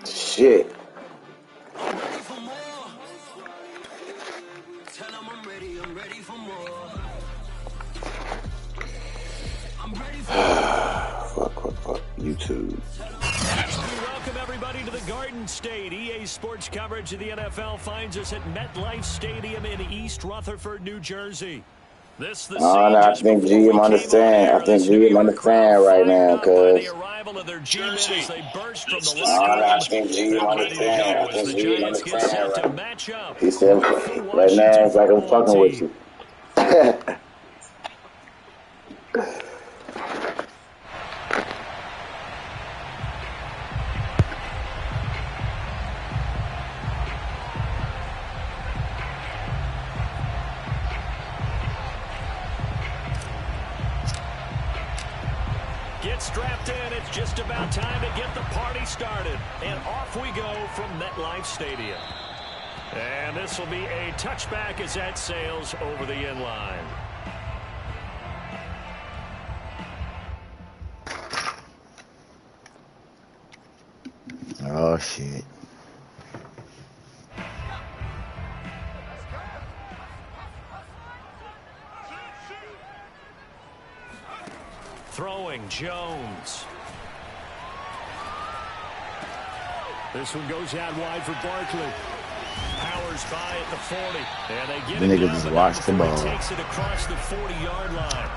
Shit. Fuck. YouTube. Welcome everybody to the Garden State. EA Sports coverage of the NFL finds us at MetLife Stadium in East Rutherford, New Jersey. This the No, I think GM understand. I think GM understand right now, cuz. I think GM understand. I think GM understand right. He said, right now it's like I'm fucking with you. Get strapped in. It's just about time to get the party started. And off we go from MetLife Stadium. And this will be a touchback as that sails over the end line. Oh, shit. Throwing Jones. This one goes out wide for Barkley. Powers by at the 40. And they get it down. Just watch the ball. Takes it across the 40-yard line.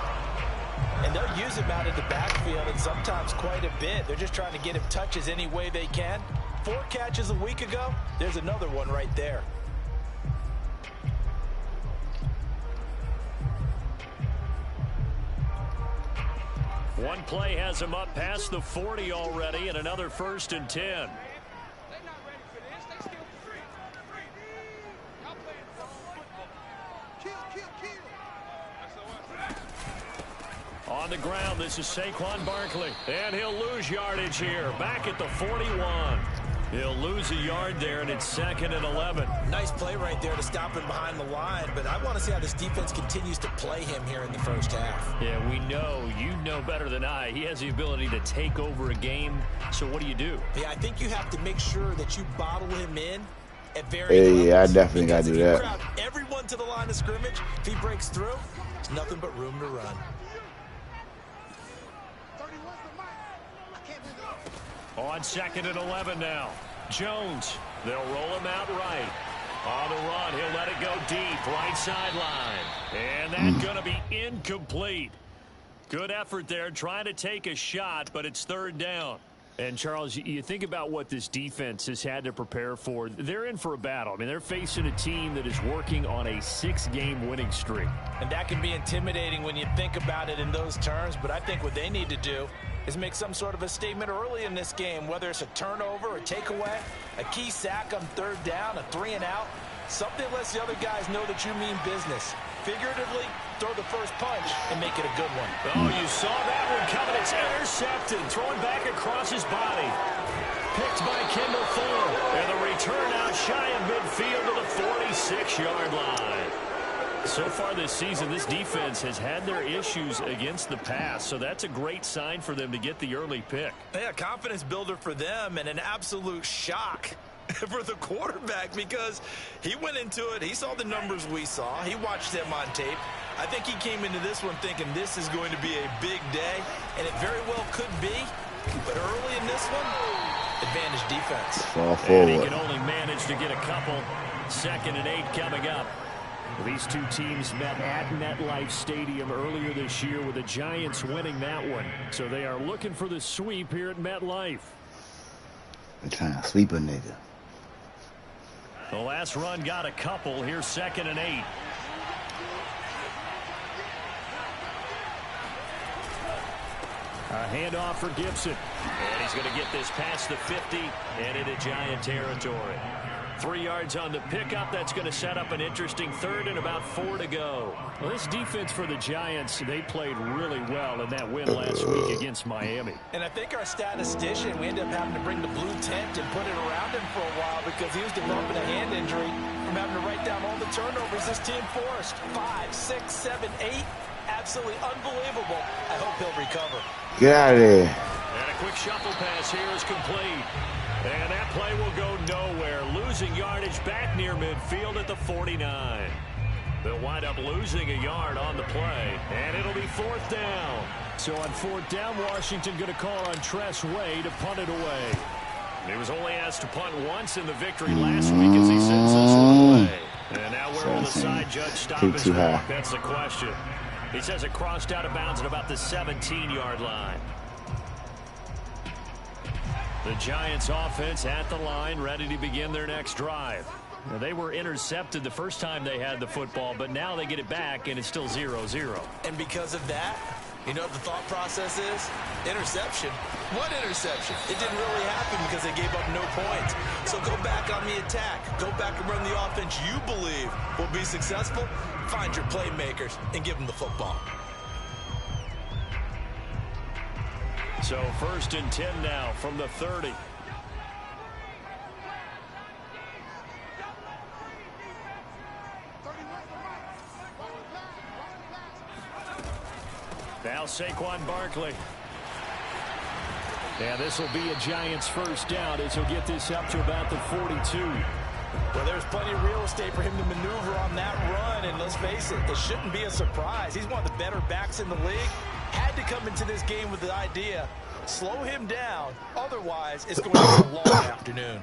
And they'll use him out of the backfield, and sometimes quite a bit. They're just trying to get him touches any way they can. 4 catches a week ago. There's another one right there. One play has him up past the 40 already, and another 1st and 10. On the ground, this is Saquon Barkley, and he'll lose yardage here, back at the 41. He'll lose a yard there, and it's 2nd and 11. Nice play right there to stop him behind the line, but I want to see how this defense continues to play him here in the first half. Yeah, we know. You know better than I. He has the ability to take over a game, so what do you do? Yeah, I think you have to make sure that you bottle him in at various levels. Yeah, I definitely got to do that. Crowd everyone to the line of scrimmage. If he breaks through, there's nothing but room to run. On 2nd and 11 now. Jones, they'll roll him out right. On the run, he'll let it go deep, right sideline. And that's going to be incomplete. Good effort there, trying to take a shot, but it's 3rd down. And, Charles, you think about what this defense has had to prepare for. They're in for a battle. I mean, they're facing a team that is working on a 6-game winning streak. And that can be intimidating when you think about it in those terms, but I think what they need to do is make some sort of a statement early in this game, whether it's a turnover, a takeaway, a key sack on 3rd down, a 3-and-out. Something lets the other guys know that you mean business. Figuratively, throw the first punch and make it a good one. Oh, you saw that one coming. It's intercepted. Throwing back across his body. Picked by Kendall Fuller. And the return out shy of midfield to the 46-yard line. So far this season, this defense has had their issues against the pass, so that's a great sign for them to get the early pick. Yeah, confidence builder for them and an absolute shock for the quarterback because he went into it. He saw the numbers we saw. He watched them on tape. I think he came into this one thinking this is going to be a big day, and it very well could be. But early in this one, advantage defense. And he can only manage to get a couple. 2nd and 8 coming up. These two teams met at MetLife Stadium earlier this year with the Giants winning that one. So they are looking for the sweep here at MetLife. They're trying to sweep a nigga. The last run got a couple. Here's 2nd and 8. A handoff for Gibson. And he's going to get this past the 50 and into Giant territory. 3 yards on the pickup. That's going to set up an interesting 3rd and about 4 to go. Well, this defense for the Giants, they played really well in that win last week against Miami. And I think our statistician, we ended up having to bring the blue tent and put it around him for a while because he was developing a hand injury from having to write down all the turnovers this team forced. 5, 6, 7, 8. Absolutely unbelievable. I hope he'll recover. Get out of there. And a quick shuffle pass here is complete. And that play will go nowhere. Losing yardage back near midfield at the 49. They'll wind up losing a yard on the play, and it'll be 4th down. So on 4th down, Washington going to call on Tress Way to punt it away. He was only asked to punt once in the victory last week as he sends this one away. And now where will the side judge stop his clock? That's the question. He says it crossed out of bounds at about the 17-yard line. The Giants offense at the line, ready to begin their next drive. Now, they were intercepted the first time they had the football, but now they get it back, and it's still 0-0. And because of that, you know what the thought process is? Interception. What interception? It didn't really happen because they gave up no points. So go back on the attack. Go back and run the offense you believe will be successful. Find your playmakers and give them the football. So 1st and 10 now from the 30. Now Saquon Barkley. Yeah, this will be a Giants 1st down as he'll get this up to about the 42. Well, there's plenty of real estate for him to maneuver on that run, and let's face it, it shouldn't be a surprise. He's one of the better backs in the league. Had to come into this game with the idea, slow him down, otherwise it's going to be a long afternoon.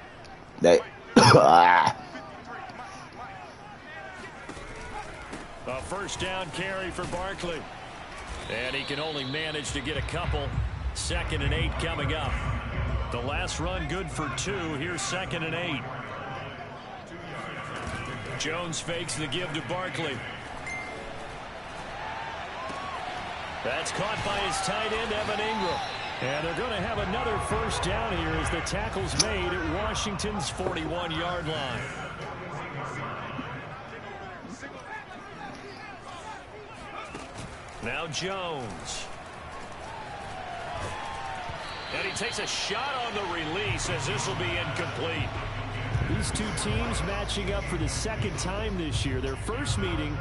A 1st down carry for Barkley. And he can only manage to get a couple. 2nd and 8 coming up. The last run good for 2. Here's 2nd and 8. Jones fakes the give to Barkley. That's caught by his tight end, Evan Ingram. And they're going to have another 1st down here as the tackle's made at Washington's 41-yard line. Now Jones. And he takes a shot on the release as this will be incomplete. These two teams matching up for the 2nd time this year. Their first meeting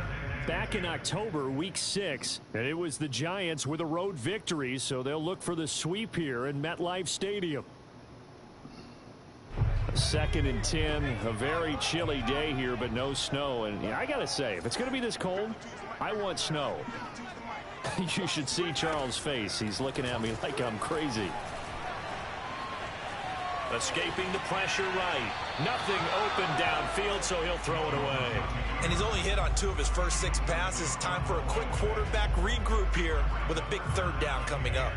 back in October, week 6. And it was the Giants with a road victory, so they'll look for the sweep here in MetLife Stadium. 2nd and 10, a very chilly day here, but no snow. And I got to say, if it's going to be this cold, I want snow. You should see Charles' face. He's looking at me like I'm crazy. Escaping the pressure right. Nothing open downfield, so he'll throw it away. And he's only hit on 2 of his first 6 passes. Time for a quick quarterback regroup here with a big 3rd down coming up.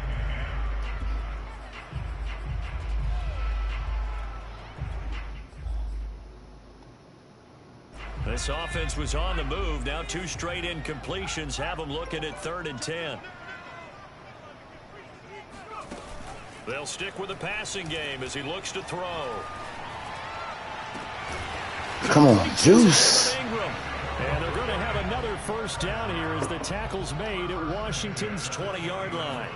This offense was on the move. Now 2 straight incompletions have them looking at 3rd and 10. They'll stick with the passing game as he looks to throw. Come on, Juice. And they're going to have another 1st down here as the tackle's made at Washington's 20-yard line.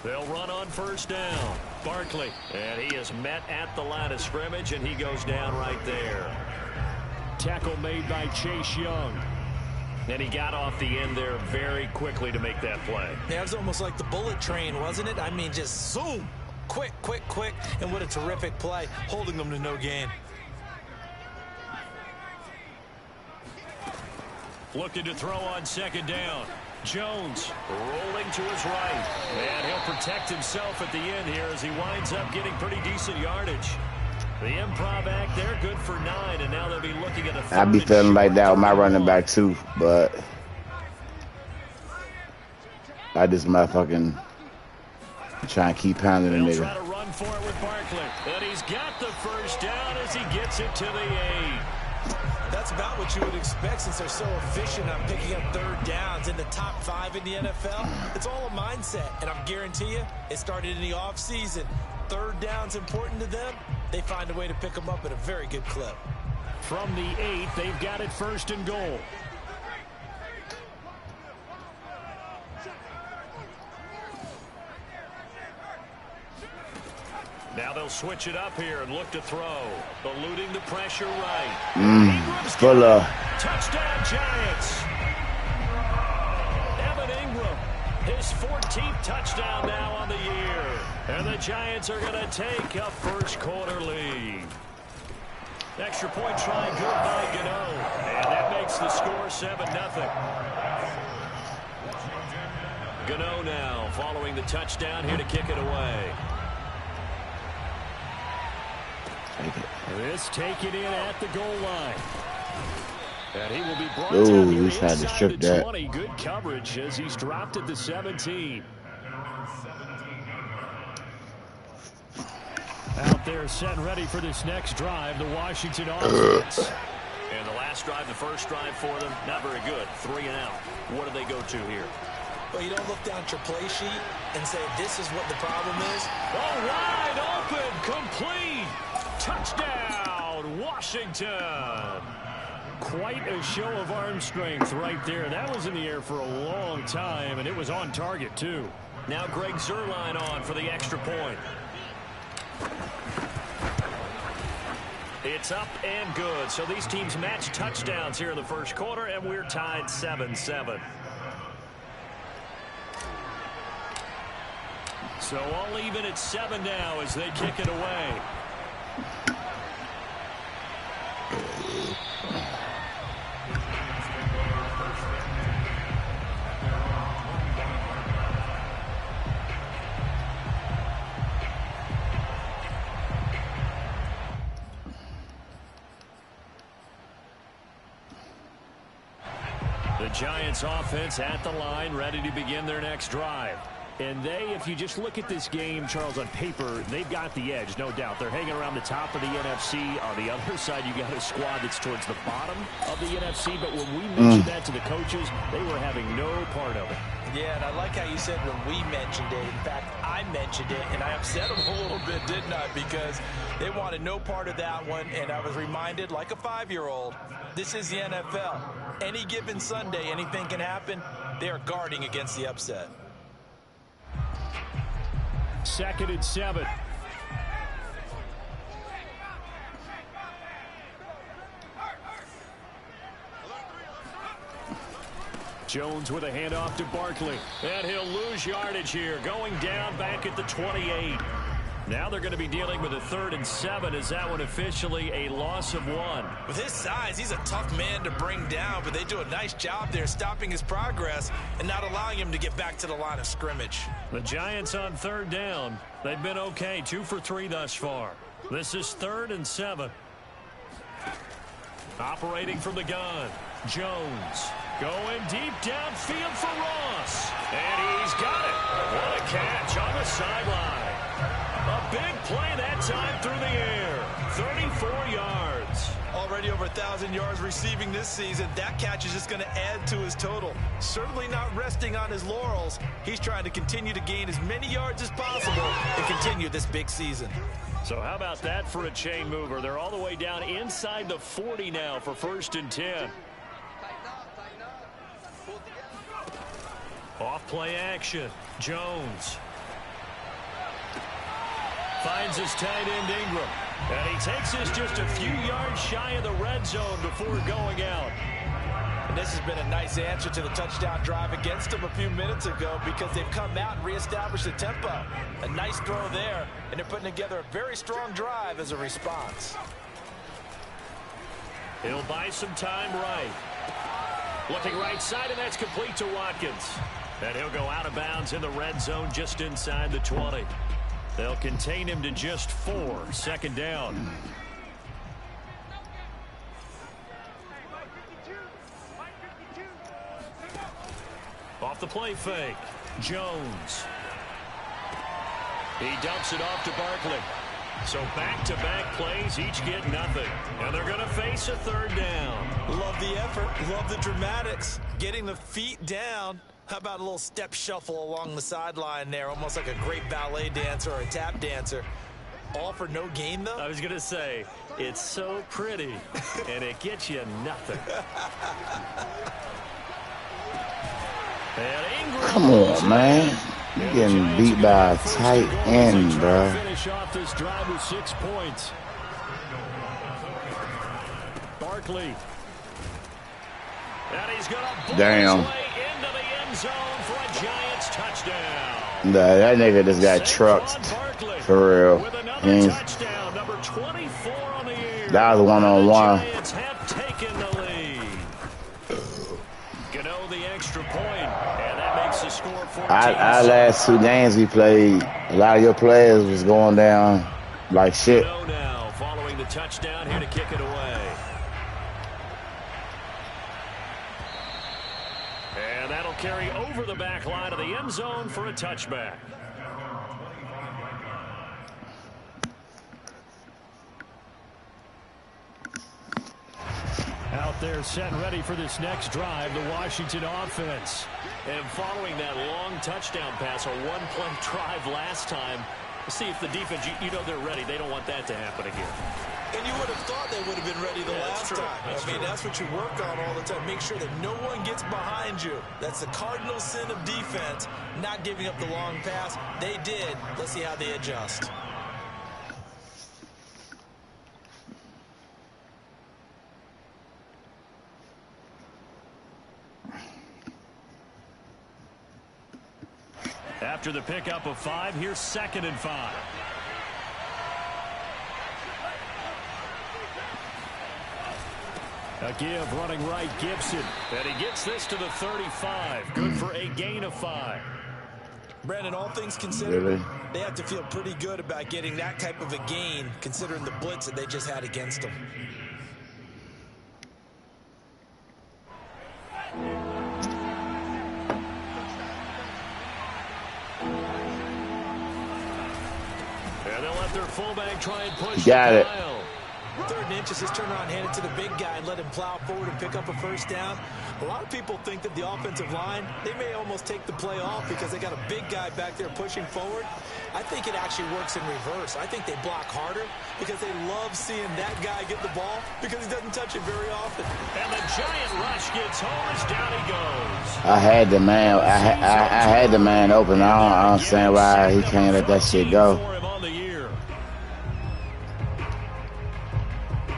They'll run on 1st down. Barkley. And he is met at the line of scrimmage, and he goes down right there. Tackle made by Chase Young. And he got off the end there very quickly to make that play. Yeah, it was almost like the bullet train, wasn't it? I mean, just zoom. Quick, quick, quick. And what a terrific play, holding them to no gain. Looking to throw on 2nd down. Jones rolling to his right. And he'll protect himself at the end here as he winds up getting pretty decent yardage. The improv act there, good for 9, and now they'll be looking at a 3rd. I'd be feeling like that with my running back too, but I just motherfucking try and keep pounding the nigga. Try to run for it with Barkley. And he's got the 1st down as he gets it to the 8. That's about what you would expect since they're so efficient on picking up 3rd downs in the top 5 in the NFL. It's all a mindset, and I guarantee you it started in the offseason. 3rd down's important to them. They find a way to pick them up at a very good clip. From the 8, they've got it 1st and goal. Now they'll switch it up here and look to throw. Eluding the pressure right. Fuller. Touchdown Giants. Evan Ingram, his 14th touchdown now on the year. And the Giants are going to take a first-quarter lead. Extra point try good by Gano. And that makes the score 7-0. Gano now following the touchdown here to kick it away. This taken in at the goal line. And he will be brought down here inside the 20. Good coverage as he's dropped at the 17. Out there set and ready for this next drive, the Washington offense. And the last drive, the first drive for them, not very good. 3 and out. What do they go to here? Well, you don't look down at your play sheet and say, this is what the problem is. Oh, wide open, complete. Touchdown, Washington. Quite a show of arm strength right there. That was in the air for a long time, and it was on target, too. Now Greg Zuerlein on for the extra point. It's up and good. So these teams match touchdowns here in the first quarter, and we're tied 7-7. So all even at 7 now as they kick it away. The Giants offense at the line, ready to begin their next drive. And they, if you just look at this game, Charles, on paper, they've got the edge, no doubt. They're hanging around the top of the NFC. On the other side, you got a squad that's towards the bottom of the NFC. But when we mentioned that to the coaches, they were having no part of it. Yeah, and I like how you said when we mentioned it. In fact, I mentioned it, and I upset them a little bit, didn't I? Because they wanted no part of that one, and I was reminded, like a 5-year-old, this is the NFL. Any given Sunday, anything can happen. They are guarding against the upset. 2nd and 7. Jones with a handoff to Barkley. And he'll lose yardage here. Going down back at the 28. Now they're going to be dealing with a 3rd and 7. Is that one officially a loss of 1? With his size, he's a tough man to bring down, but they do a nice job there stopping his progress and not allowing him to get back to the line of scrimmage. The Giants on 3rd down. They've been okay, 2 for 3 thus far. This is 3rd and 7. Operating from the gun, Jones. Going deep downfield for Ross. And he's got it. What a catch on the sideline. A big play that time through the air. 34 yards. Already over 1,000 yards receiving this season. That catch is just going to add to his total. Certainly not resting on his laurels. He's trying to continue to gain as many yards as possible and continue this big season. So how about that for a chain mover? They're all the way down inside the 40 now for 1st and 10. Off play action. Jones. Finds his tight end Ingram. And he takes this just a few yards shy of the red zone before going out. And this has been a nice answer to the touchdown drive against them a few minutes ago because they've come out and reestablished the tempo. A nice throw there, and they're putting together a very strong drive as a response. He'll buy some time right. Looking right side, and that's complete to Watkins. And he'll go out of bounds in the red zone just inside the 20. They'll contain him to just 4. 2nd down. Off the play fake. Jones. He dumps it off to Barkley. So back-to-back plays, each get nothing. And they're going to face a 3rd down. Love the effort. Love the dramatics. Getting the feet down. How about a little step shuffle along the sideline there, almost like a great ballet dancer or a tap dancer. All for no gain, though? I was going to say, it's so pretty, and it gets you nothing. Come on, man. You're getting beat by a tight end, bro. Finish off this drive with 6 points. Barkley. And he's going to blow his way into the end zone for a Giants touchdown. Nah, that nigga just got trucked. For real. Touchdown, number 24 on the year. That was one-on-one. The Giants have taken the lead. Gano the extra point, and that makes the score 14. Our last 2 games we played, a lot of your players was going down like shit. Gano now following the touchdown here to kick it away. And that'll carry over the back line of the end zone for a touchback. Out there set and ready for this next drive, the Washington offense. And following that long touchdown pass, a one-play drive last time, we'll see if the defense, you know they're ready. They don't want that to happen again. And you would have thought they would have been ready the last time. That's what you work on all the time. Make sure that no one gets behind you. That's the cardinal sin of defense, not giving up the long pass. They did. Let's see how they adjust. After the pickup of 5, here's 2nd and 5. A give running right, Gibson. And he gets this to the 35. Good for a gain of 5. Brandon, all things considered, they have to feel pretty good about getting that type of a gain, considering the blitz that they just had against them. And they'll let their fullback try and push. Got it. 3rd and inches, just turn around, hand it to the big guy, and let him plow forward and pick up a first down. A lot of people think that the offensive line, they may almost take the play off because they got a big guy back there pushing forward. I think it actually works in reverse. I think they block harder because they love seeing that guy get the ball because he doesn't touch it very often. And the giant rush gets home as down he goes. I had the man. I had the man open. I don't understand why he can't let that shit go.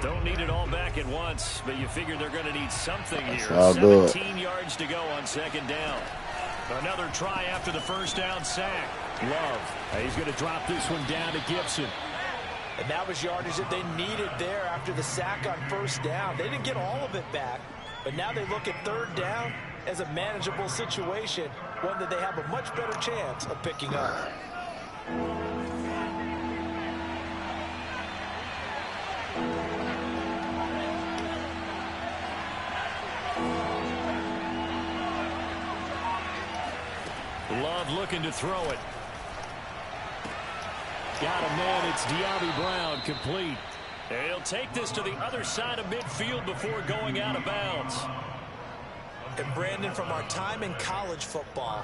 Don't need it all back at once, but you figure they're going to need something here. 17 yards to go on 2nd down. Another try after the first down sack. Love. He's going to drop this one down to Gibson. And that was yardage that they needed there after the sack on 1st down. They didn't get all of it back, but now they look at 3rd down as a manageable situation, one that they have a much better chance of picking up. Love looking to throw it. Got a man. It's De'Ami Brown, complete. He'll take this to the other side of midfield before going out of bounds. And Brandon, from our time in college football,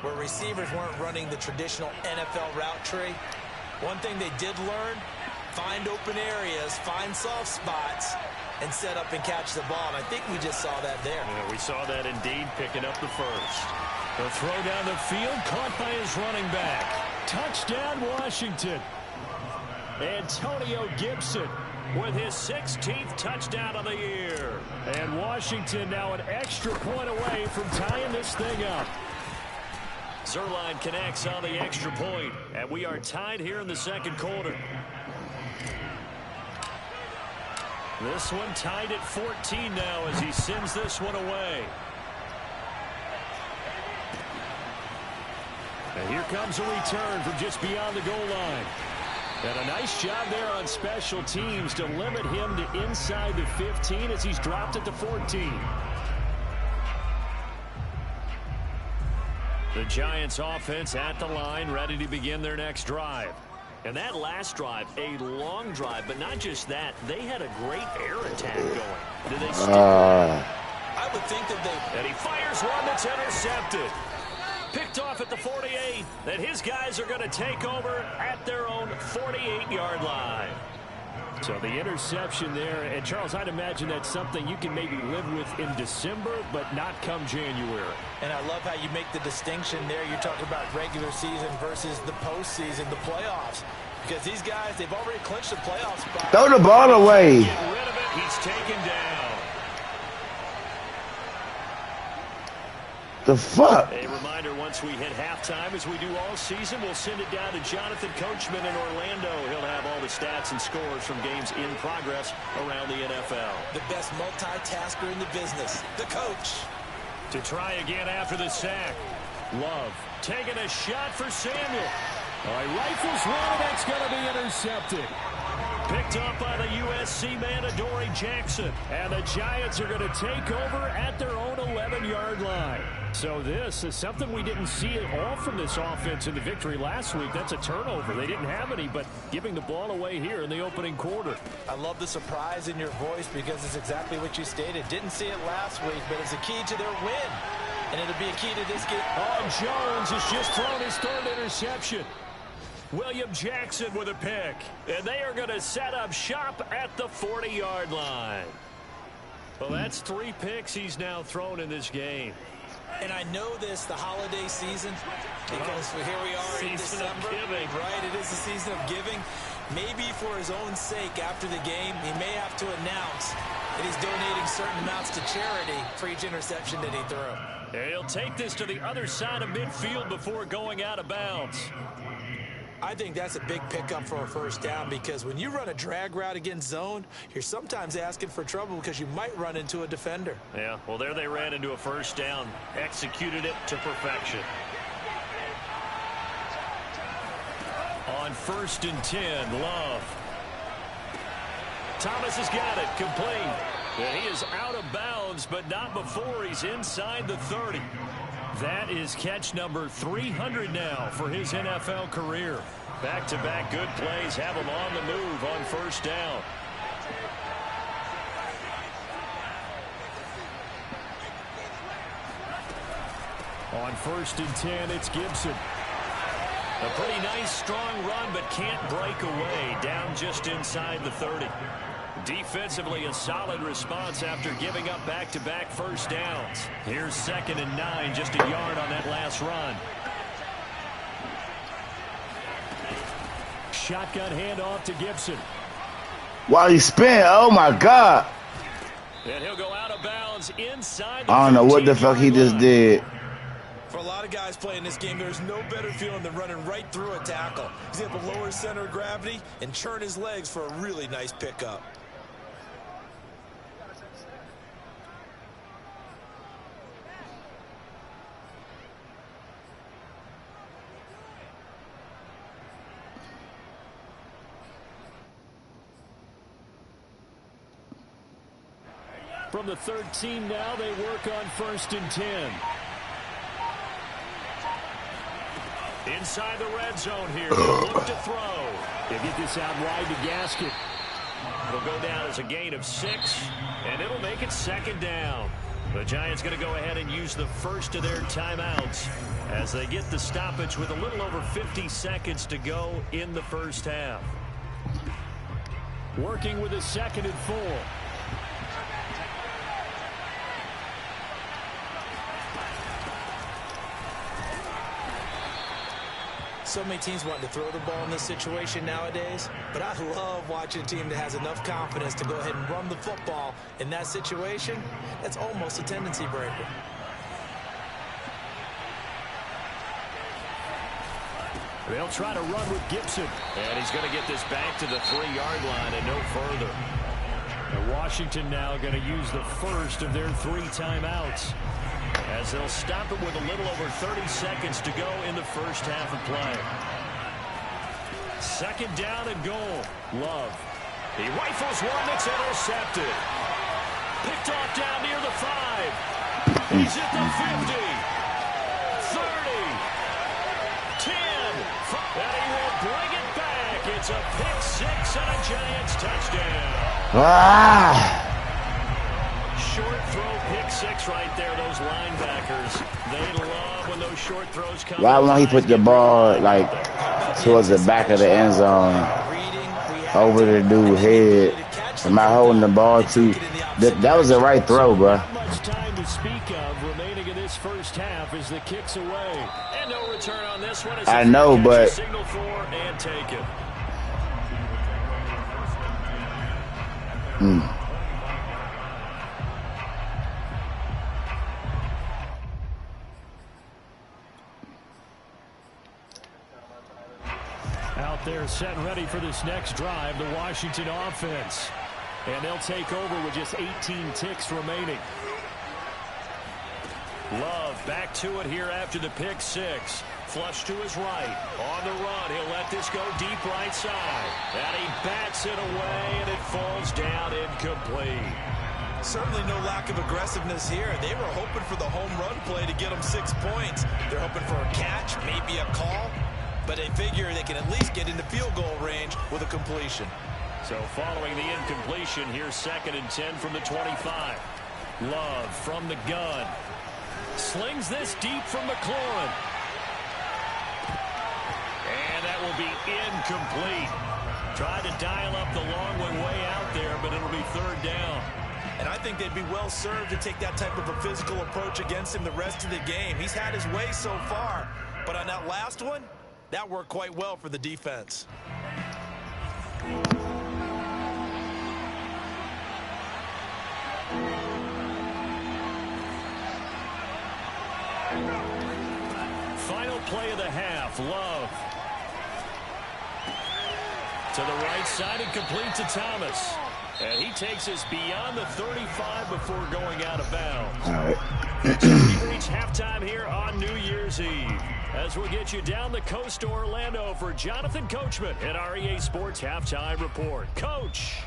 where receivers weren't running the traditional NFL route tree, one thing they did learn, find open areas, find soft spots, and set up and catch the ball. And I think we just saw that there. Yeah, we saw that indeed, picking up the first. The throw down the field, caught by his running back. Touchdown, Washington. Antonio Gibson with his 16th touchdown of the year. And Washington now an extra point away from tying this thing up. Zerline connects on the extra point, and we are tied here in the 2nd quarter. This one tied at 14 now as he sends this one away. And here comes a return from just beyond the goal line. And a nice job there on special teams to limit him to inside the 15 as he's dropped it to 14. The Giants offense at the line, ready to begin their next drive. And that last drive, a long drive, but not just that, they had a great air attack going. Did they stick? I would think that they... And he fires one that's intercepted. Picked off at the 48, that his guys are going to take over at their own 48-yard line. So the interception there, and Charles, I'd imagine that's something you can maybe live with in December, but not come January. And I love how you make the distinction there. You're talking about regular season versus the postseason, the playoffs. Because these guys, they've already clinched the playoff spot. Throw the ball away. Get rid of it. He's taken down. The fuck? A reminder, once we hit halftime, as we do all season, we'll send it down to Jonathan Coachman in Orlando. He'll have all the stats and scores from games in progress around the NFL. The best multitasker in the business, the coach. To try again after the sack. Love taking a shot for Samuel. He rifles one, and that's going to be intercepted. Picked up by the USC man, Adoree Jackson. And the Giants are going to take over at their own 11-yard line. So this is something we didn't see at all from this offense in the victory last week. That's a turnover. They didn't have any, but giving the ball away here in the opening quarter. I love the surprise in your voice because it's exactly what you stated. Didn't see it last week, but it's a key to their win. And it'll be a key to this game. Jones has just thrown his third interception. William Jackson with a pick. And they are going to set up shop at the 40-yard line. Well, that's 3 picks he's now thrown in this game. And I know this, the holiday season, because here we are in December. Right, it is the season of giving. Maybe for his own sake, after the game, he may have to announce that he's donating certain amounts to charity for each interception that he threw. He'll take this to the other side of midfield before going out of bounds. I think that's a big pickup for a first down because when you run a drag route against zone, you're sometimes asking for trouble because you might run into a defender. Yeah, well, there they ran into a first down, executed it to perfection. On 1st and 10, Love. Thomas has got it, complete. And he is out of bounds, but not before he's inside the 30. That is catch number 300 now for his NFL career. Back-to-back good plays have him on the move on first down. On 1st and 10, it's Gibson. A pretty nice, strong run, but can't break away. Down just inside the 30. Defensively, a solid response after giving up back-to-back first downs. Here's 2nd and 9, just a yard on that last run. Shotgun handoff to Gibson. While he spin, oh my God. And he'll go out of bounds inside the I don't know what the fuck he just did. For a lot of guys playing this game, there's no better feeling than running right through a tackle. He's able to lower his center of gravity and churn his legs for a really nice pickup. From the 13 now, they work on 1st and 10. Inside the red zone here. Look to throw. They get this out wide to Gasket. It'll go down as a gain of 6, and it'll make it 2nd down. The Giants going to go ahead and use the first of their timeouts as they get the stoppage with a little over 50 seconds to go in the first half. Working with a 2nd and 4. So many teams want to throw the ball in this situation nowadays, but I love watching a team that has enough confidence to go ahead and run the football in that situation. That's almost a tendency breaker. They'll try to run with Gibson. And he's going to get this back to the 3-yard line and no further. And Washington now going to use the first of their 3 timeouts, as they'll stop it with a little over 30 seconds to go in the first half of play. 2nd down and goal. Love. He rifles one that's intercepted. Picked off down near the 5. He's at the 50. 30. 10. And he will bring it back. It's a pick 6 and a Giants touchdown. Short throw, pick 6 right there. Those linebackers, they love when those short throws come. Why won't he put the ball like towards the back of the end zone, over the dude's head? Am I holding the ball too? That was the right throw, bro. Not much time to speak of remaining in this first half as the kick's away. And no return on this one. I know, but signal for and take it. Out there set and ready for this next drive, the Washington offense. And they'll take over with just 18 ticks remaining. Love back to it here after the pick six. Flush to his right. On the run, he'll let this go deep right side. And he bats it away, and it falls down incomplete. Certainly no lack of aggressiveness here. They were hoping for the home run play to get them 6 points. They're hoping for a catch, maybe a call, but they figure they can at least get into field goal range with a completion. So following the incompletion, here's 2nd and 10 from the 25. Love from the gun. Slings this deep from McLaurin. And that will be incomplete. Tried to dial up the long one way out there, but it'll be 3rd down. And I think they'd be well served to take that type of a physical approach against him the rest of the game. He's had his way so far, but on that last one, that worked quite well for the defense. Final play of the half. Love. To the right side and complete to Thomas. And he takes us beyond the 35 before going out of bounds. All right. We reach halftime here on New Year's Eve. As we'll get you down the coast to Orlando for Jonathan Coachman at our EA Sports Halftime Report. Coach.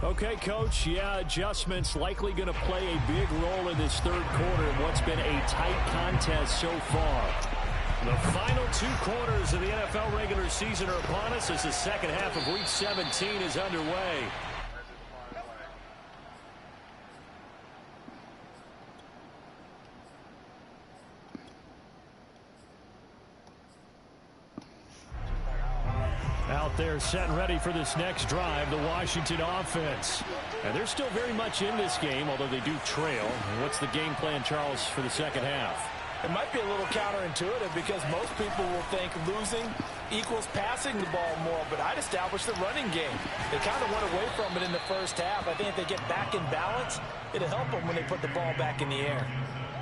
Okay, Coach, yeah, adjustments likely going to play a big role in this 3rd quarter in what's been a tight contest so far. The final 2 quarters of the NFL regular season are upon us as the 2nd half of Week 17 is underway. Out there set and ready for this next drive, the Washington offense. And they're still very much in this game, although they do trail. What's the game plan, Charles, for the 2nd half? It might be a little counterintuitive because most people will think losing equals passing the ball more, but I'd establish the running game. They kind of went away from it in the 1st half. I think if they get back in balance, it'll help them when they put the ball back in the air.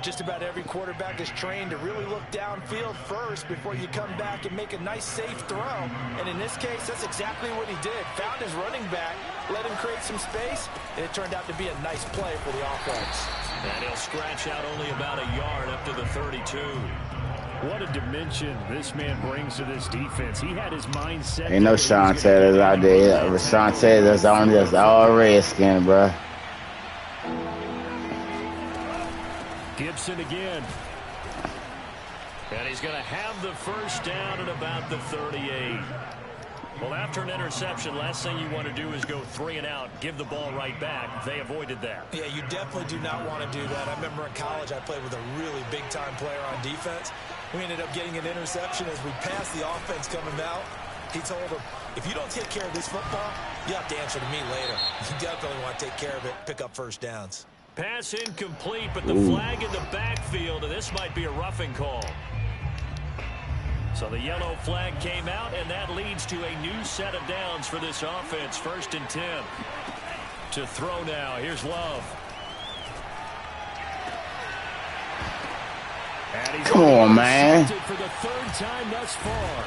Just about every quarterback is trained to really look downfield first before you come back and make a nice, safe throw. And in this case, that's exactly what he did. Found his running back, let him create some space, and it turned out to be a nice play for the offense. And he'll scratch out only about a yard up to the 32. What a dimension this man brings to this defense. He had his mind set. Ain't no Sean Taylor's out there. Sean Taylor's on just all Redskin, bro. Gibson again. And he's going to have the 1st down at about the 38. Well, after an interception, last thing you want to do is go 3 and out, give the ball right back. They avoided that. Yeah, you definitely do not want to do that. I remember in college I played with a really big-time player on defense. We ended up getting an interception as we passed the offense coming out. He told him, if you don't take care of this football, you have to answer to me later. You definitely want to take care of it, pick up 1st downs. Pass incomplete, but the flag in the backfield, and this might be a roughing call. So the yellow flag came out, and that leads to a new set of downs for this offense. 1st and 10. To throw now. Here's Love. And he's Come on, man. For the 3rd time thus far.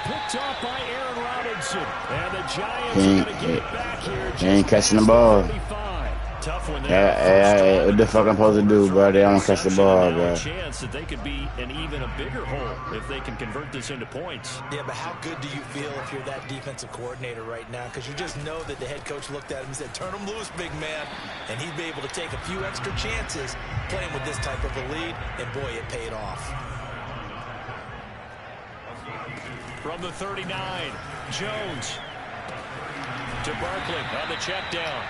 Picked off by Aaron Robinson. And the Giants are going to get it back here. He ain't catching the ball. 35. Tough one there. Hey, what the fuck I'm supposed to do, bro? They don't catch the ball, bro. A chance that they could be an even a bigger hole if they can convert this into points. Yeah, but how good do you feel if you're that defensive coordinator right now? Because you just know that the head coach looked at him and said, turn him loose, big man. And he'd be able to take a few extra chances playing with this type of a lead. And, boy, it paid off. From the 39, Jones to Barkley on the check down.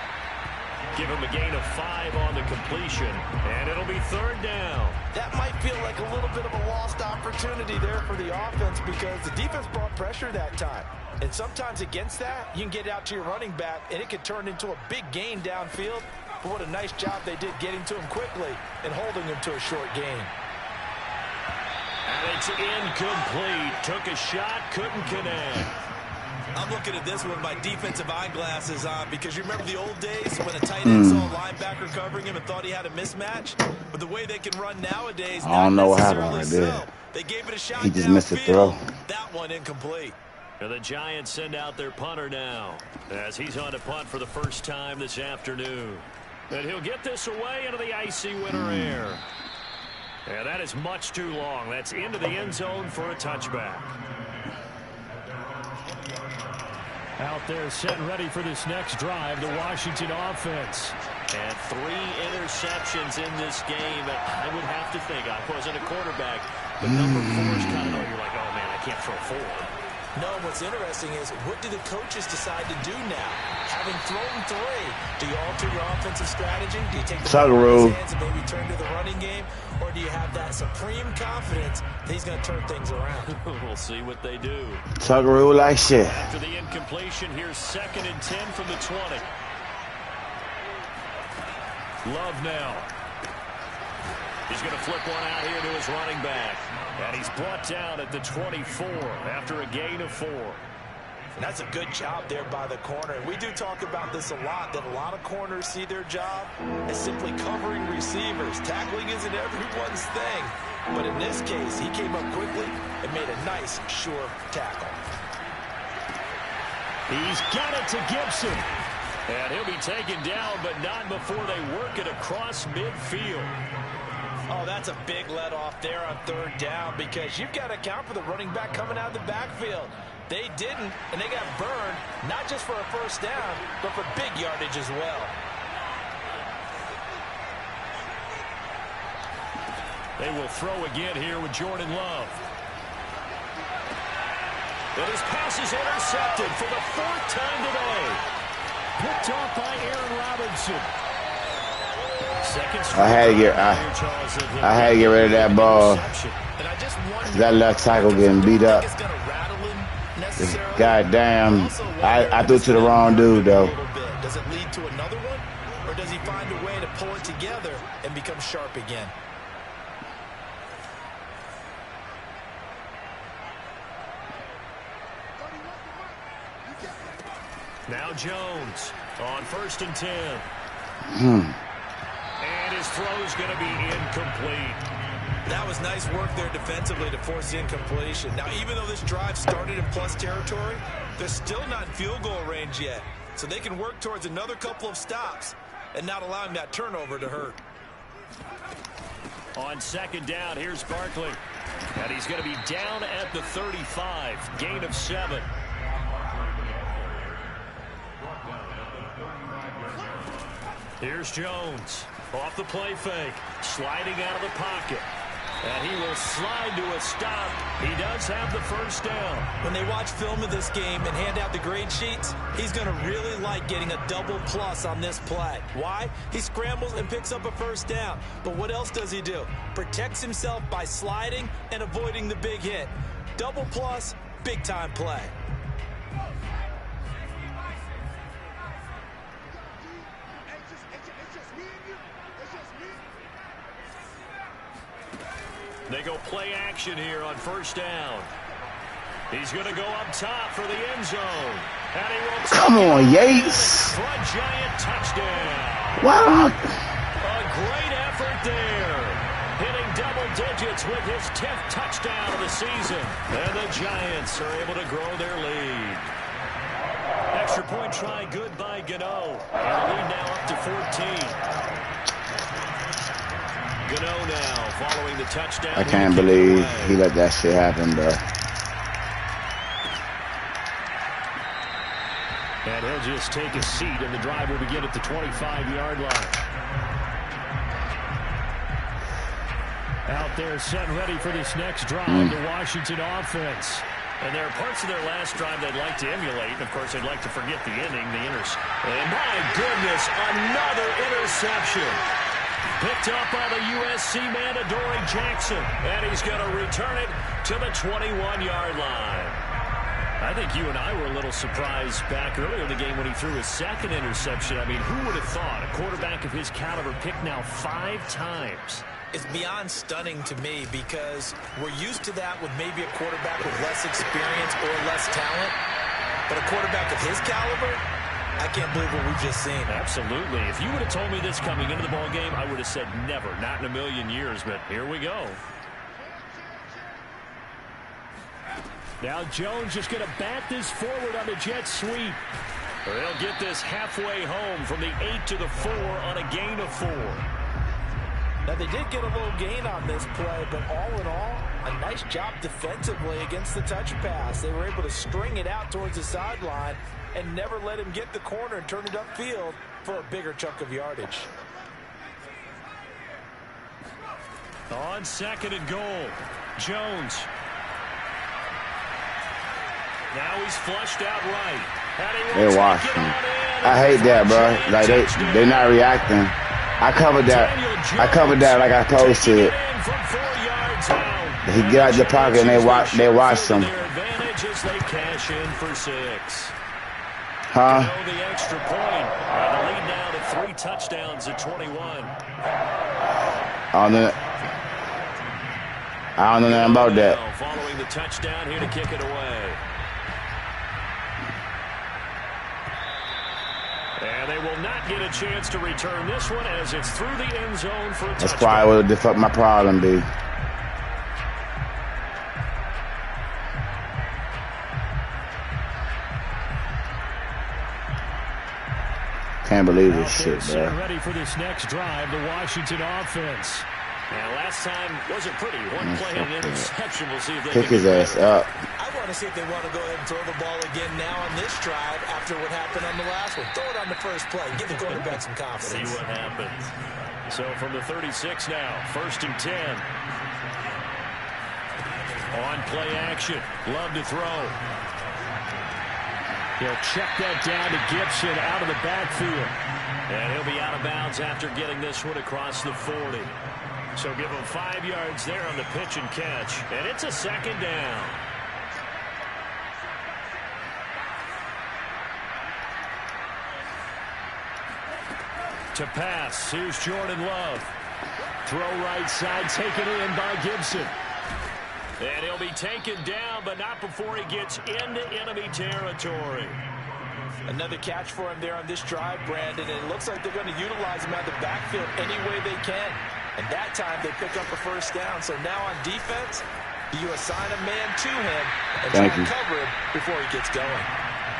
Give him a gain of 5 on the completion, and it'll be 3rd down. That might feel like a little bit of a lost opportunity there for the offense because the defense brought pressure that time. And sometimes against that, you can get out to your running back, and it could turn into a big gain downfield. But what a nice job they did getting to him quickly and holding him to a short gain. And it's incomplete. Took a shot, couldn't connect. I'm looking at this with my defensive eyeglasses on because you remember the old days when a tight end saw a linebacker covering him and thought he had a mismatch? But the way they can run nowadays, I don't know what happened right there. They gave it a shot. He just missed the throw. That one incomplete. And the Giants send out their punter now as he's on to punt for the first time this afternoon. And he'll get this away into the icy winter air. And that is much too long. That's into the end zone for a touchback. Out there set and ready for this next drive, the Washington offense. And 3 interceptions in this game. I would have to think, I wasn't a quarterback, but number 4 is kind of, you're like, oh man, I can't throw 4. No, what's interesting is what do the coaches decide to do now? Having thrown 3, do you alter your offensive strategy? Do you take the ball out of his hands and maybe turn to the running game? Or do you have that supreme confidence that he's going to turn things around? We'll see what they do. Tuckaroo like shit. After the incompletion, here's 2nd and 10 from the 20. Love now. He's going to flip one out here to his running back. And he's brought down at the 24 after a gain of 4. And that's a good job there by the corner. And we do talk about this a lot, that a lot of corners see their job as simply covering receivers. Tackling isn't everyone's thing. But in this case, he came up quickly and made a nice, sure tackle. He's got it to Gibson. And he'll be taken down, but not before they work it across midfield. Oh, that's a big let off there on 3rd down because you've got to account for the running back coming out of the backfield. They didn't, and they got burned, not just for a first down, but for big yardage as well. They will throw again here with Jordan Love. And his pass is intercepted for the 4th time today. Picked off by Aaron Robinson. I had to get rid of that ball. That left tackle getting beat up. Goddamn. I threw it to the wrong dude, though. Does it lead to another one? Or does he find a way to pull it together and become sharp again? Now Jones on 1st and 10. And his throw's going to be incomplete. That was nice work there defensively to force the incompletion. Now, even though this drive started in plus territory, they're still not in field goal range yet. So they can work towards another couple of stops and not allowing that turnover to hurt. On 2nd down, here's Barkley. And he's going to be down at the 35. Gain of 7. Here's Jones. Off the play fake. Sliding out of the pocket. And he will slide to a stop. He does have the 1st down. When they watch film of this game and hand out the grade sheets, he's going to really like getting a double plus on this play. Why? He scrambles and picks up a 1st down. But what else does he do? Protects himself by sliding and avoiding the big hit. Double plus, big time play. They go play action here on 1st down. He's going to go up top for the end zone. And he will come on, Yates. For a giant touchdown. Wow. A great effort there. Hitting double digits with his 10th touchdown of the season. And the Giants are able to grow their lead. Extra point try good by Gano. And the lead now up to 14. Gano now following the touchdown. I can't believe he let that shit happen, bro. And he'll just take a seat, and the drive will begin at the 25-yard line. Out there set and ready for this next drive, the Washington offense. And there are parts of their last drive they'd like to emulate. And, of course, they'd like to forget the ending, the interception. And, my goodness, another interception. Picked up by the USC man, Adoree Jackson. And he's going to return it to the 21-yard line. I think you and I were a little surprised back earlier in the game when he threw his 2nd interception. I mean, who would have thought a quarterback of his caliber picked now 5 times? It's beyond stunning to me because we're used to that with maybe a quarterback with less experience or less talent. But a quarterback of his caliber, I can't believe what we've just seen. Absolutely. If you would have told me this coming into the ball game, I would have said never, not in a million years. But here we go. Now Jones just going to bat this forward on the jet sweep. They'll get this halfway home from the 8 to the 4 on a gain of 4. Now, they did get a little gain on this play, but all in all, a nice job defensively against the touch pass. They were able to string it out towards the sideline and never let him get the corner and turn it upfield for a bigger chunk of yardage. On 2nd and goal, Jones. Now he's flushed out right. They watched him. I hate that, bro. Like they're not reacting. I covered that like I supposed to. He get out the pocket and they watched him. They cash in for 6. Huh? The extra point. The lead now to 3 touchdowns at 21. I don't know nothing about that. Following the touchdown here to kick it away. And they will not get a chance to return this one as it's through the end zone for a touchdown. That's probably what the fuck my problem be. Can't believe this shit, bro. Ready for this next drive, the Washington offense. Now, last time wasn't pretty. One play and an interception. We'll see if they pick his ass up. I want to see if they want to go ahead and throw the ball again now on this drive after what happened on the last one. Throw it on the first play. Give the quarterback some confidence. See what happens. So from the 36 now, 1st and 10. On play action. Love to throw. He'll check that down to Gibson out of the backfield. And he'll be out of bounds after getting this one across the 40. So give him 5 yards there on the pitch and catch. And it's a 2nd down. To pass, here's Jordan Love. Throw right side, taken in by Gibson. And he'll be taken down, but not before he gets into enemy territory. Another catch for him there on this drive, Brandon. And it looks like they're going to utilize him out of the backfield any way they can. And that time they pick up a 1st down. So now on defense, you assign a man to him and try to cover him before he gets going.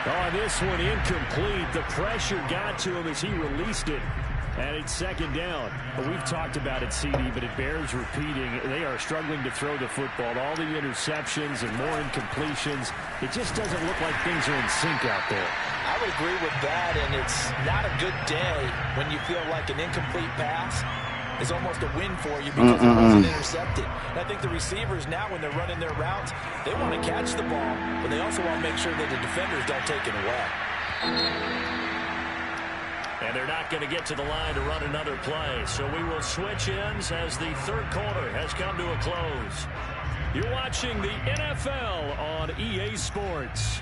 Oh, this one incomplete. The pressure got to him as he released it. And it's 2nd down. We've talked about it, CD, but it bears repeating. They are struggling to throw the football. All the interceptions and more incompletions. It just doesn't look like things are in sync out there. I would agree with that, and it's not a good day when you feel like an incomplete pass is almost a win for you because it wasn't intercepted. And I think the receivers now, when they're running their routes, they want to catch the ball, but they also want to make sure that the defenders don't take it away. And they're not going to get to the line to run another play. So we will switch ends as the 3rd quarter has come to a close. You're watching the NFL on EA Sports.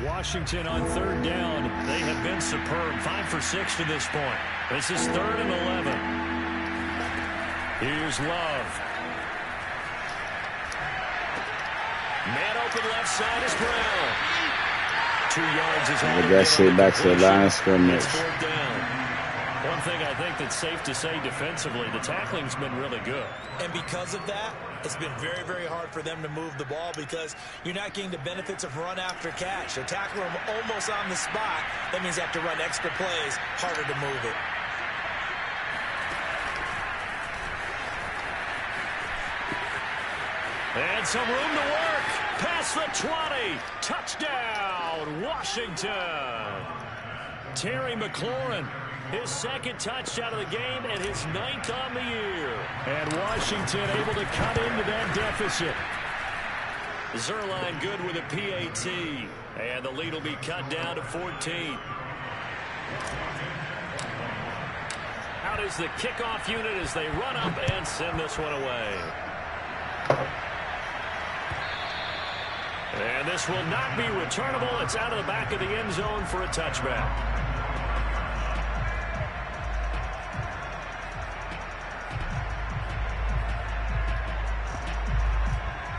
Washington on 3rd down. They have been superb. 5 for 6 to this point. This is 3rd and 11. Here's Love. Man open left side is Brown. 2 yards is all. That shit back to the line of scrimmage. 4th down. One thing I think that's safe to say defensively, the tackling's been really good. And because of that, it's been very, very hard for them to move the ball because you're not getting the benefits of run after catch. So tackle them almost on the spot. That means you have to run extra plays, harder to move it. And some room to work. Past the 20. Touchdown, Washington. Terry McLaurin. His 2nd touchdown of the game and his 9th on the year. And Washington able to cut into that deficit. Zerline good with a PAT. And the lead will be cut down to 14. Out is the kickoff unit as they run up and send this one away. And this will not be returnable. It's out of the back of the end zone for a touchback.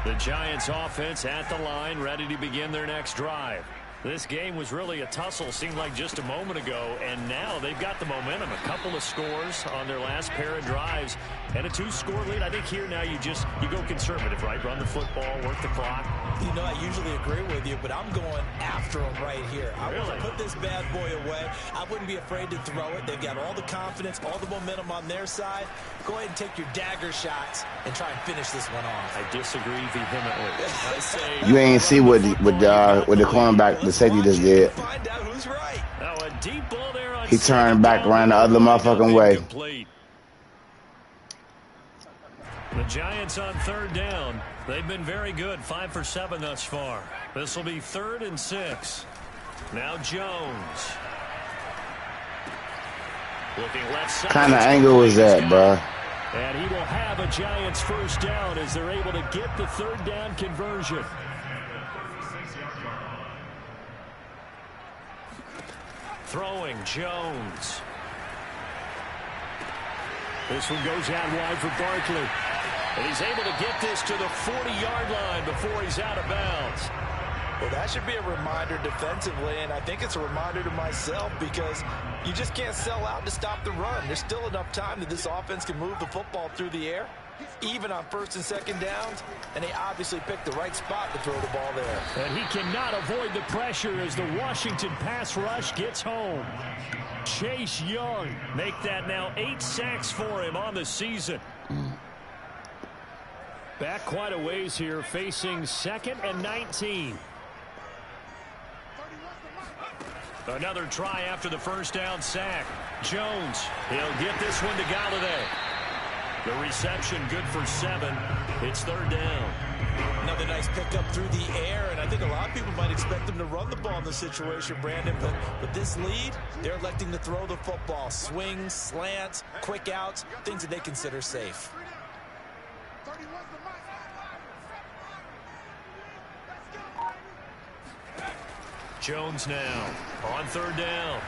The Giants offense at the line, ready to begin their next drive. This game was really a tussle, seemed like just a moment ago, and now they've got the momentum. A couple of scores on their last pair of drives and a 2-score lead. I think here now you go conservative, right? Run the football, work the clock. You know, I usually agree with you, but I'm going after them right here. I want to put this bad boy away. I wouldn't be afraid to throw it. They've got all the confidence, all the momentum on their side. Go ahead and take your dagger shots and try and finish this one off. I disagree vehemently. I say You ain't see what the cornerback, the safety just did. Find out who's right. Now a deep ball there on He turned back around the other motherfucking way. Complete. The Giants on 3rd down. They've been very good, 5 for 7 thus far. This will be 3rd and 6. Now Jones. Looking left side. What kind of angle was that, bro? And he will have a Giants 1st down as they're able to get the 3rd down conversion. Throwing Jones. This one goes out wide for Barkley. And he's able to get this to the 40-yard line before he's out of bounds. Well, that should be a reminder defensively, and I think it's a reminder to myself because you just can't sell out to stop the run. There's still enough time that this offense can move the football through the air, even on 1st and 2nd downs, and they obviously picked the right spot to throw the ball there. And he cannot avoid the pressure as the Washington pass rush gets home. Chase Young make that now 8 sacks for him on the season. Back quite a ways here, facing 2nd and 19. Another try after the 1st down sack. Jones, he'll get this one to Galladay. The reception good for 7. It's 3rd down. Another nice pickup through the air, and I think a lot of people might expect them to run the ball in this situation, Brandon, but with this lead, they're electing to throw the football. Swings, slants, quick outs, things that they consider safe. Jones now on 3rd down.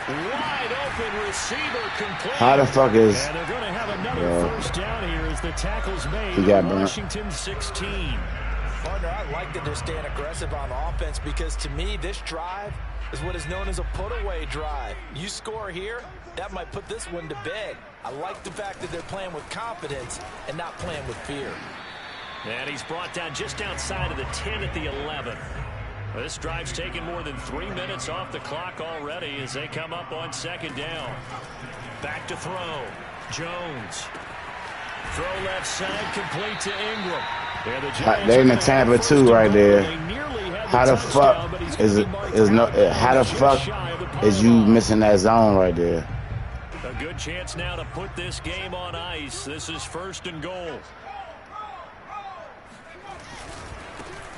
Wide open receiver complete. How the fuck is... And they're going to have another 1st down here as the tackle's made. He got Washington 16. Partner, I like that they're staying aggressive on offense because to me, this drive is what is known as a put-away drive. You score here, that might put this one to bed. I like the fact that they're playing with confidence and not playing with fear. And he's brought down just outside of the 10 at the 11. This drive's taken more than 3 minutes off the clock already as they come up on 2nd down. Back to throw. Jones. Throw left side, complete to Ingram. They're in the Tampa 2 right there. How the fuck is you missing that zone right there? A good chance now to put this game on ice. This is 1st and goal.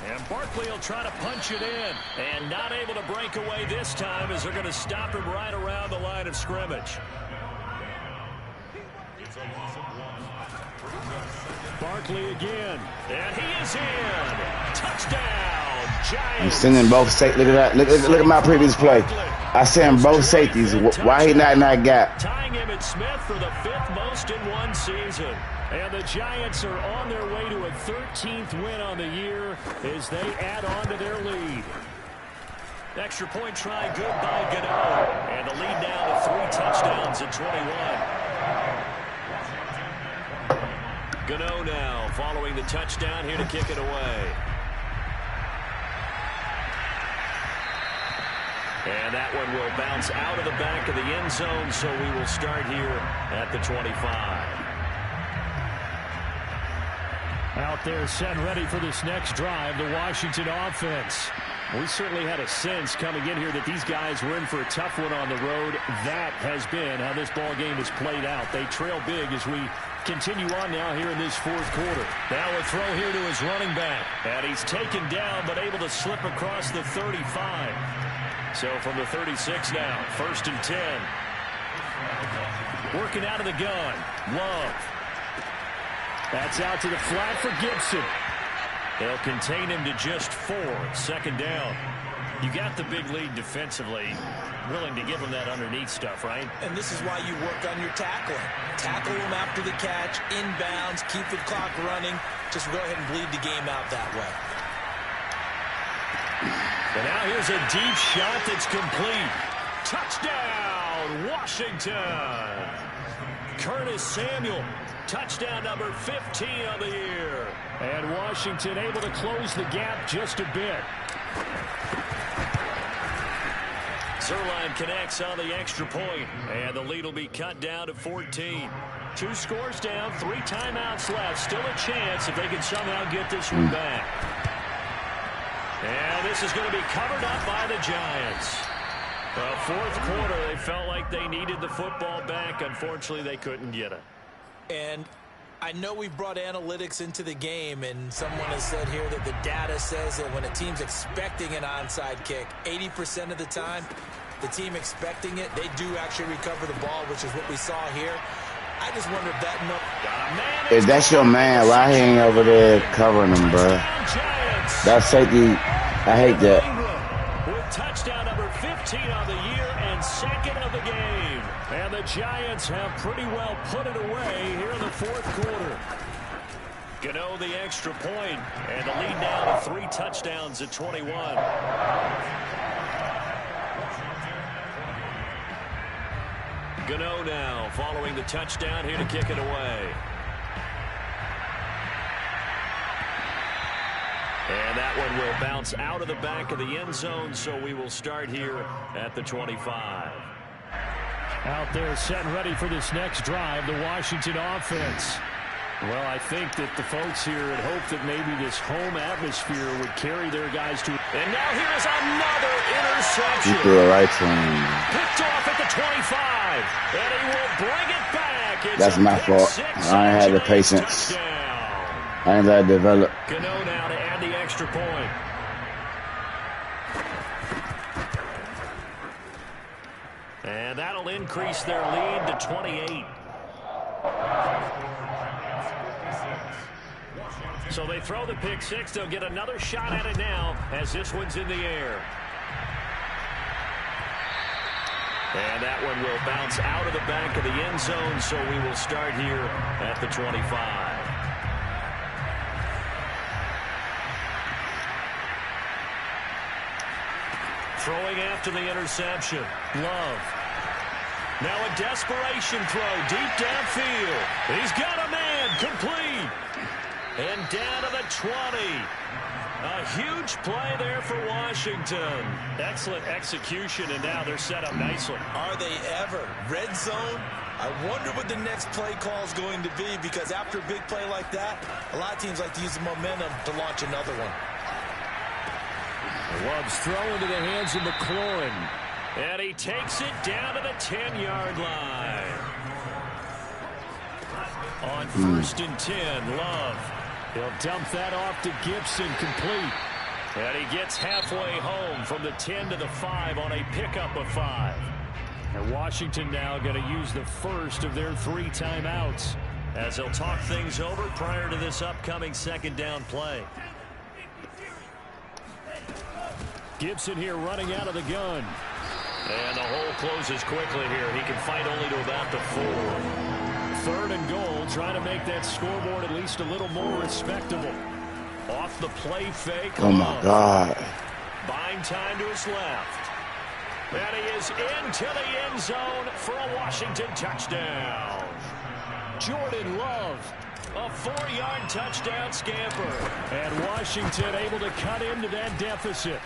And Barkley will try to punch it in. And not able to break away this time as they're going to stop him right around the line of scrimmage. Barkley again. And he is in. Touchdown, Giants. I'm sending both safeties. Look at that. Look at my previous play. I sent both safeties. Why he not in that gap? Tying him at Smith for the 5th most in one season. And the Giants are on their way to a 13th win on the year as they add on to their lead. Extra point try good by Gano. And the lead now to 3 touchdowns at 21. Gano now following the touchdown here to kick it away. And that one will bounce out of the back of the end zone, so we will start here at the 25. Out there set ready for this next drive, the Washington offense. We certainly had a sense coming in here that these guys were in for a tough one on the road. That has been how this ball game has played out. They trail big as we continue on now here in this 4th quarter. Now a throw here to his running back. And he's taken down but able to slip across the 35. So from the 36 now, 1st and 10. Working out of the gun. Love. That's out to the flat for Gibson. They'll contain him to just 4. 2nd down. You got the big lead defensively, willing to give them that underneath stuff, right? And this is why you work on your tackling. Tackle them after the catch, inbounds, keep the clock running. Just go ahead and bleed the game out that way. And now here's a deep shot that's complete. Touchdown, Washington. Curtis Samuel, touchdown number 15 of the year. And Washington able to close the gap just a bit. Zerline connects on the extra point, and the lead will be cut down to 14. 2 scores down, 3 timeouts left. Still a chance if they can somehow get this one back. And this is going to be covered up by the Giants. Fourth quarter, they felt like they needed the football back. Unfortunately, they couldn't get it. And I know we've brought analytics into the game, and someone has said here that the data says that when a team's expecting an onside kick, 80% of the time, the team expecting it, they do actually recover the ball, which is what we saw here. I just wonder if that... If that's your man, why he ain't over there covering him, bro? That safety, I hate that. With touchdown number 15 of the year and second of the game. And the Giants have pretty well put it away here in the fourth quarter. Gano the extra point, and the lead now to 3 touchdowns at 21. Gano now following the touchdown here to kick it away. And that one will bounce out of the back of the end zone, so we will start here at the 25. Out there set and ready for this next drive, the Washington offense. Well, I think that the folks here had hoped that maybe this home atmosphere would carry their guys to... And now here's another interception. You threw it right to him. Picked off at the 25, and he will bring it back. That's my fault. I ain't had the patience. I ain't let it develop. Gano now to add the extra point. And that'll increase their lead to 28. So they throw the pick six. They'll get another shot at it now as this one's in the air. And that one will bounce out of the back of the end zone, so we will start here at the 25. Throwing after the interception. Love. Now a desperation throw deep downfield. He's got a man. Complete. And down to the 20. A huge play there for Washington. Excellent execution, and now they're set up nicely. Are they ever? Red zone? I wonder what the next play call is going to be, because after a big play like that, a lot of teams like to use the momentum to launch another one. Love's throw into the hands of McLaurin. And he takes it down to the 10-yard line. On 1st and 10, Love. He'll dump that off to Gibson, complete. And he gets halfway home from the 10 to the 5 on a pickup of 5. And Washington now going to use the first of their 3 timeouts as they'll talk things over prior to this upcoming second down play. Gibson here running out of the gun. And the hole closes quickly here. He can fight only to about the 4. 3rd and goal, trying to make that scoreboard at least a little more respectable. Off the play fake. Oh, my God. Buying time to his left. And he is into the end zone for a Washington touchdown. Jordan Love, a 4-yard touchdown scamper. And Washington able to cut into that deficit.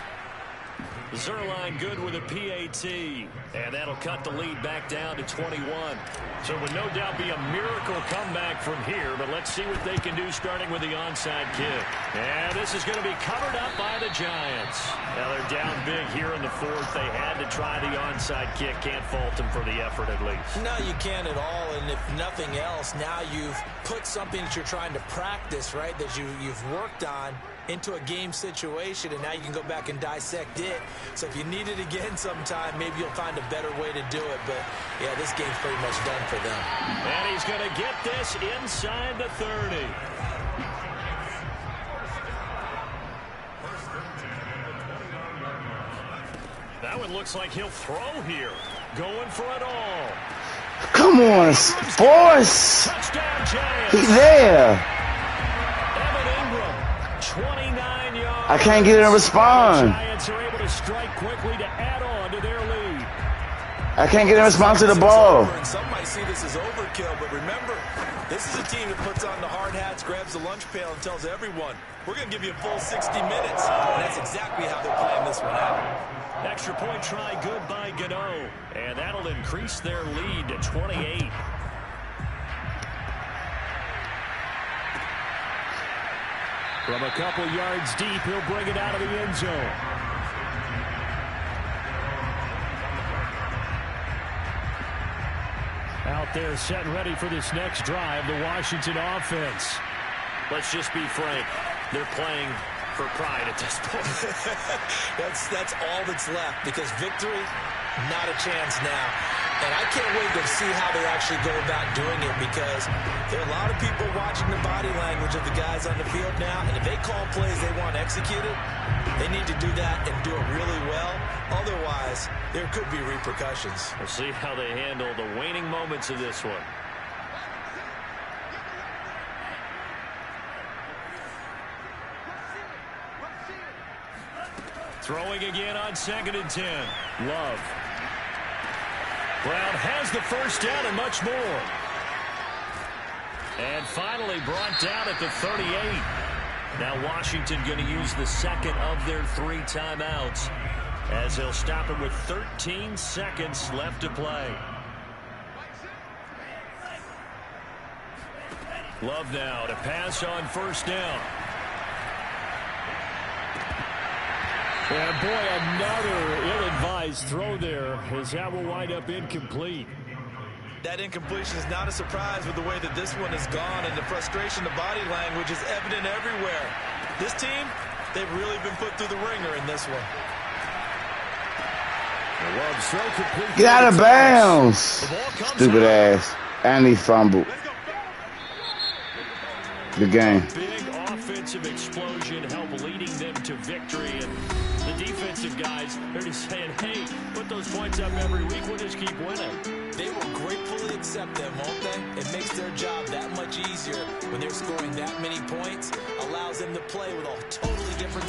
Zerline good with a PAT, and that'll cut the lead back down to 21. So it would no doubt be a miracle comeback from here, but let's see what they can do starting with the onside kick. And this is going to be covered up by the Giants. Now they're down big here in the 4th. They had to try the onside kick. Can't fault them for the effort at least. No, you can't at all, and if nothing else, now you've put something that you're trying to practice, right, that you've worked on into a game situation, and now you can go back and dissect it. So if you need it again sometime, maybe you'll find a better way to do it. But, yeah, this game's pretty much done for them. And he's going to get this inside the 30. That one looks like he'll throw here. Going for it all. Come on, Force. Touchdown, Giants. He's there. Evan Ingram, 29 yards. I can't get him to respond. The Giants are able to strike quickly to add on to their lead. I can't get him to respond to the ball. Some might see this as overkill, but remember, this is a team that puts on the hard hats, grabs the lunch pail, and tells everyone, we're going to give you a full 60 minutes. And that's exactly how they're playing this one out. Extra point try good by Gano. And that'll increase their lead to 28. From a couple yards deep, he'll bring it out of the end zone. Out there set and ready for this next drive, the Washington offense. Let's just be frank. They're playing for pride at this point. That's all that's left, because victory, not a chance now. And I can't wait to see how they actually go about doing it, because there are a lot of people watching the body language of the guys on the field now, and if they call plays they want executed, they need to do that and do it really well. Otherwise, there could be repercussions. We'll see how they handle the waning moments of this one. Throwing again on 2nd and 10. Love. Brown has the first down and much more. And finally brought down at the 38. Now Washington going to use the second of their 3 timeouts, as they'll stop him with 13 seconds left to play. Love now to pass on first down. And boy, another ill-advised throw there, as that will wind up incomplete. That incompletion is not a surprise with the way that this one has gone, and the frustration, the body language is evident everywhere. This team, they've really been put through the ringer in this one. Get out of bounds. Stupid ass. And he fumbled the game. Big offensive explosion help leading them to victory, and the defensive guys, they're just saying, hey, put those points up every week, we'll just keep winning. They will gratefully accept them, won't they? It makes their job that much easier when they're scoring that many points, allows them to play with a totally different